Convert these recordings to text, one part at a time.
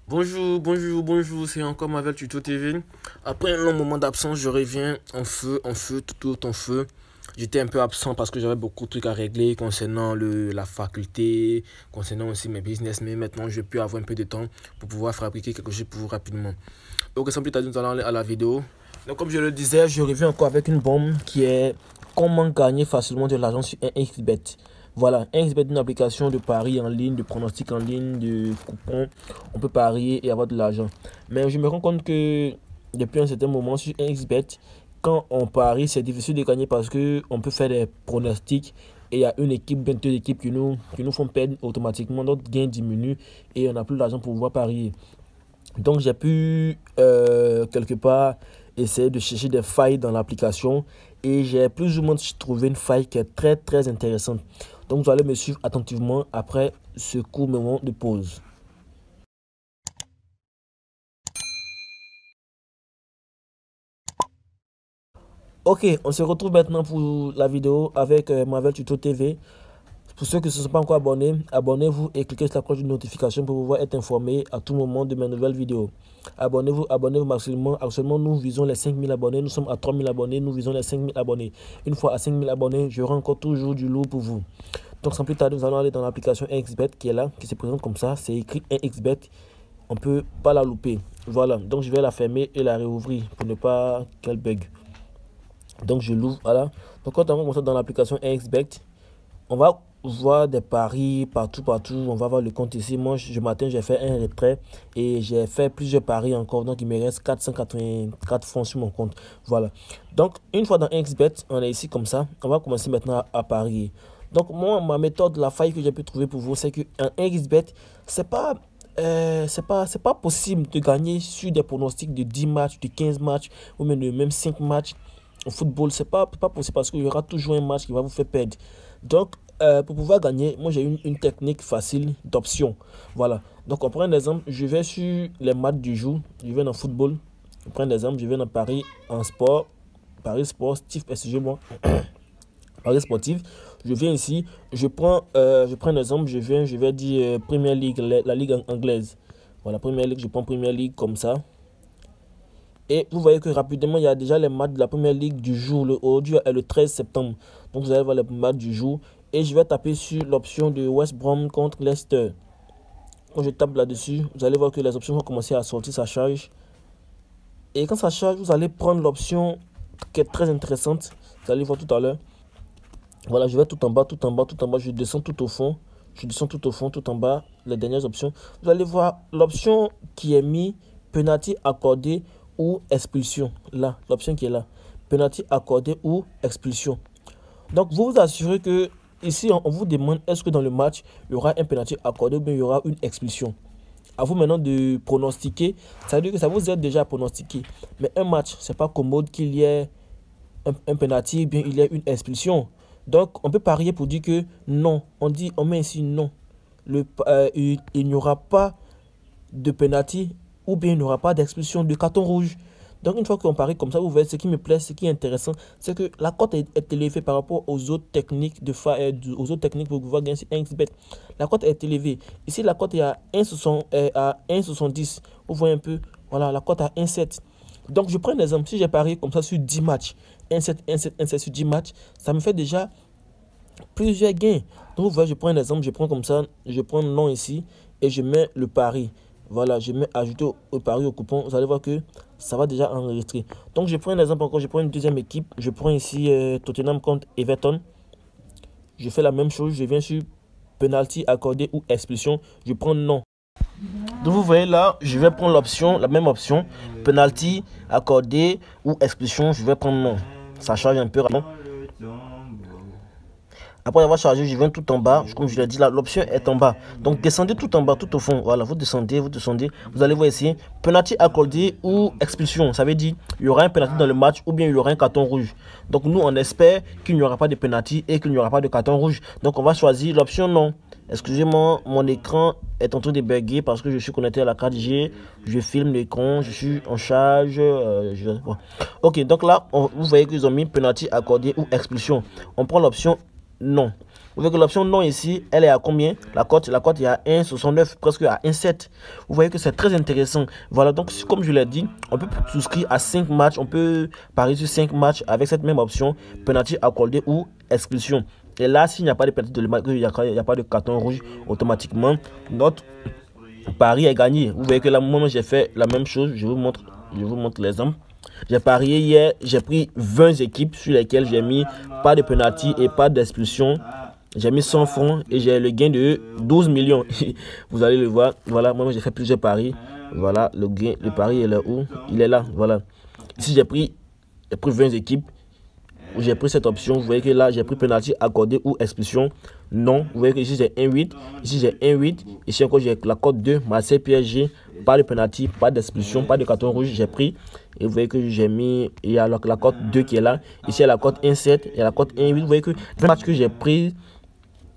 Bonjour, c'est encore Marvel Tuto TV. Après un long moment d'absence, je reviens en feu, tout en feu. J'étais un peu absent parce que j'avais beaucoup de trucs à régler concernant la faculté, concernant aussi mes business, mais maintenant je peux avoir un peu de temps pour pouvoir fabriquer quelque chose pour vous rapidement. Donc sans plus tarder, nous allons aller à la vidéo. Donc comme je le disais, je reviens encore avec une bombe qui est comment gagner facilement de l'argent sur un XBet. Voilà, un XBet est une application de paris en ligne, de pronostics en ligne, de coupons. On peut parier et avoir de l'argent. Mais je me rends compte que depuis un certain moment sur un XBet, quand on parie, c'est difficile de gagner parce qu'on peut faire des pronostics et il y a une équipe, bien deux équipes qui nous font perdre automatiquement. Notre gain diminue et on n'a plus d'argent pour pouvoir parier. Donc j'ai pu quelque part essayer de chercher des failles dans l'application et j'ai plus ou moins trouvé une faille qui est très intéressante. Donc vous allez me suivre attentivement après ce court moment de pause. Ok, on se retrouve maintenant pour la vidéo avec Marvel Tuto TV. Pour ceux qui ne se sont pas encore abonnés, abonnez-vous et cliquez sur la cloche de notification pour pouvoir être informé à tout moment de mes nouvelles vidéos. Abonnez-vous maximum. Actuellement, nous visons les 5000 abonnés. Nous sommes à 3000 abonnés. Nous visons les 5000 abonnés. Une fois à 5000 abonnés, j'aurai encore toujours du lourd pour vous. Donc, sans plus tarder, nous allons aller dans l'application 1xBet qui est là, qui se présente comme ça. C'est écrit 1xBet. On ne peut pas la louper. Voilà. Donc, je vais la fermer et la réouvrir pour ne pas qu'elle bug. Donc, je l'ouvre. Voilà. Donc, quand on va commencer dans l'application 1xBet, on va voir des paris partout. On va voir le compte ici. Moi, ce matin, j'ai fait un retrait et j'ai fait plusieurs paris encore. Donc, il me reste 484 francs sur mon compte. Voilà. Donc, une fois dans 1xBet, on est ici comme ça. On va commencer maintenant à parier. Donc, moi, ma méthode, la faille que j'ai pu trouver pour vous, c'est qu'en 1xBet, c'est pas possible de gagner sur des pronostics de 10 matchs, de 15 matchs ou même de même 5 matchs au football. C'est pas possible parce qu'il y aura toujours un match qui va vous faire perdre. Donc, pour pouvoir gagner, moi j'ai une technique facile d'option. Voilà. Donc, on prend un exemple. Je vais sur les matchs du jour. Je vais dans football. On prend un exemple. Je vais dans Paris en sport. Paris sportif, excusez-moi. Paris sportif. Je viens ici. Je prends un exemple. Je vais dire Premier League, la Ligue anglaise. Voilà, Premier League. Je prends Premier League comme ça. Et vous voyez que rapidement, il y a déjà les matchs de la Première Ligue du jour. Aujourd'hui est le 13 septembre. Donc, vous allez voir les matchs du jour. Et je vais taper sur l'option de West Brom contre Leicester. Quand je tape là-dessus, vous allez voir que les options vont commencer à sortir, ça charge. Et quand ça charge, vous allez prendre l'option qui est très intéressante. Vous allez voir tout à l'heure. Voilà, je vais tout en bas. Je descends tout au fond. Tout en bas, les dernières options. Vous allez voir l'option qui est mise, penalty accordé ou expulsion. Là, l'option qui est là. Penalty accordé ou expulsion. Donc, vous vous assurez que ici, on vous demande est-ce que dans le match, il y aura un penalty accordé ou bien il y aura une expulsion. À vous maintenant de pronostiquer. Ça veut dire que ça vous aide déjà à pronostiquer. Mais un match, c'est pas commode qu'il y ait un penalty ou bien il y ait une expulsion. Donc, on peut parier pour dire que non. On met ici non. Il n'y aura pas de penalty ou bien il n'y aura pas d'expulsion de carton rouge. Donc, une fois qu'on parie comme ça, vous voyez, ce qui me plaît, ce qui est intéressant, c'est que la cote est élevée par rapport aux autres techniques pour pouvoir gagner sur 1xBet. La cote est élevée. Ici, la cote est à 1,70. Vous voyez un peu, voilà, la cote à 1,7. Donc, je prends un exemple. Si j'ai parié comme ça sur 10 matchs, 1,7 sur 10 matchs, ça me fait déjà plusieurs gains. Donc, vous voyez, je prends un exemple. Je prends comme ça, je prends le nom ici et je mets le pari. Voilà, je mets ajouter au pari au coupon. Vous allez voir que ça va déjà enregistrer. Donc, je prends un exemple encore. Je prends une deuxième équipe. Je prends ici Tottenham contre Everton. Je fais la même chose. Je viens sur penalty accordé ou expulsion. Je prends non. Donc, vous voyez là, je vais prendre l'option, la même option. Penalty accordé ou expulsion. Je vais prendre non. Ça change un peu. Après avoir chargé, je viens tout en bas. Comme je l'ai dit là, l'option est en bas. Donc descendez tout en bas, tout au fond. Voilà, vous descendez. Vous allez voir ici, penalty accordé ou expulsion. Ça veut dire il y aura un penalty dans le match ou bien il y aura un carton rouge. Donc nous, on espère qu'il n'y aura pas de penalty et qu'il n'y aura pas de carton rouge. Donc on va choisir l'option non. Excusez-moi, mon écran est en train de bugger parce que je suis connecté à la 4G. Je filme l'écran, je suis en charge. Ok, donc là, vous voyez qu'ils ont mis penalty accordé ou expulsion. On prend l'option non. Vous voyez que l'option non ici, elle est à combien? La cote est à 1,69, presque à 1,7. Vous voyez que c'est très intéressant. Voilà, donc comme je l'ai dit, on peut souscrire à 5 matchs, on peut parier sur 5 matchs avec cette même option, penalty accordé ou expulsion. Et là, s'il n'y a pas de penalty de match, il n'y a pas de carton rouge, automatiquement, notre pari est gagné. Vous voyez que là, moi, j'ai fait la même chose. Je vous montre l'exemple. J'ai parié hier, j'ai pris 20 équipes sur lesquelles j'ai mis pas de penalty et pas d'expulsion. J'ai mis 100 francs et j'ai le gain de 12 millions. Vous allez le voir. Voilà, moi j'ai fait plusieurs paris. Voilà, le gain, le pari est là où? Il est là, voilà. Ici j'ai pris 20 équipes. J'ai pris cette option. Vous voyez que là, j'ai pris penalty accordé ou expulsion. Non. Vous voyez que ici, j'ai 1,8. Ici, j'ai 1,8. Ici, encore, j'ai la cote 2. Marseille PSG. Pas de penalty, pas d'expulsion, pas de carton rouge. J'ai pris. Et vous voyez que j'ai mis. Il y a la cote 2 qui est là. Ici, il y a la cote 1,7. Il y a la cote 1,8. Vous voyez que les matchs que j'ai pris.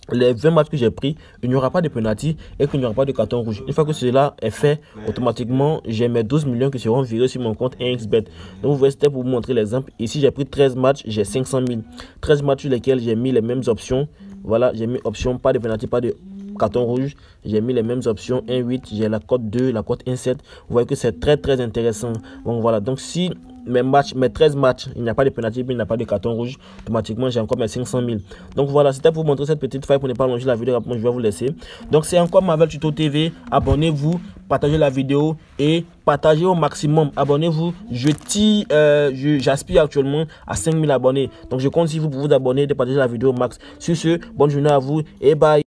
Les 20 matchs que j'ai pris, il n'y aura pas de penalty et qu'il n'y aura pas de carton rouge. Une fois que cela est fait, automatiquement, j'ai mes 12 millions qui seront virés sur mon compte 1xBet. Donc, vous voyez, c'était pour vous montrer l'exemple. Ici, j'ai pris 13 matchs, j'ai 500 000. 13 matchs sur lesquels j'ai mis les mêmes options. Voilà, j'ai mis option, pas de penalty, pas de carton rouge. J'ai mis les mêmes options, 1,8, j'ai la cote 2, la cote 1,7. Vous voyez que c'est très intéressant. Donc, voilà. Donc, si mes 13 matchs, il n'y a pas de penalty, il n'y a pas de carton rouge, automatiquement j'ai encore mes 500 000. Donc voilà, c'était pour vous montrer cette petite faille pour ne pas allonger la vidéo rapidement. Je vais vous laisser. Donc c'est encore Marvel Tuto TV. Abonnez-vous, partagez la vidéo et partagez au maximum. Abonnez-vous. J'aspire actuellement à 5000 abonnés. Donc je compte sur vous pour vous abonner et de partager la vidéo au max. Sur ce, bonne journée à vous et bye.